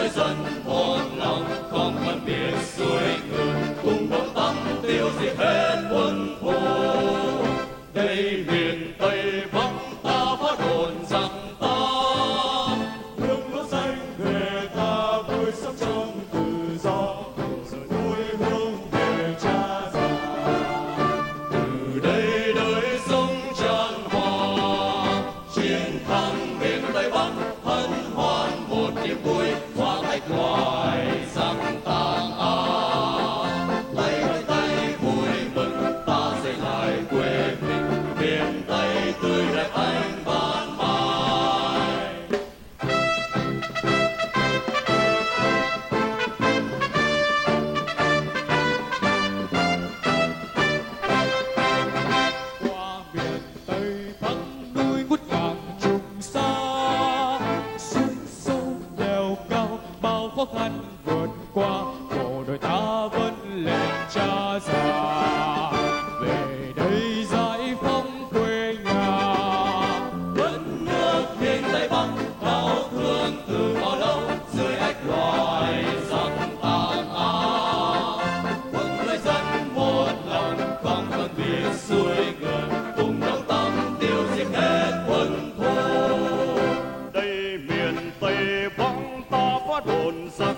người dân một lòng không phân biệt xuôi ngược, cùng đồng tâm tiêu diệt hết quân thù. Đây miền Tây Bắc ta phá đồn giặc ta, hương lúa xanh về ta vui sống trong tự do, rồi nuôi hương về cha già. từ đây đời sống tràn hòa, chiến thắng miền Tây Bắc hân hoan một niềm vui, hoa cách loài giặc tàn ác. Tay đôi tay vui mừng ta xây lại quê mình, miền Tây tươi đẹp anh ban mai. Qua miền Tây Bắc núi ngút ngàn trùng xa, suối sâu đèo cao bao khó khăn vượt qua, bộ đội ta vẫn lên cha già. Về đây giải phóng quê nhà, Đất nước miền Tây Bắc đau thương từ bao lâu, dưới ách loài giặc tàn ác. Quân người dân một lòng không phân biệt xuôi ngược, cùng đồng tâm tiêu diệt hết quân thù. đây miền Tây Bắc ta phá đồn giặc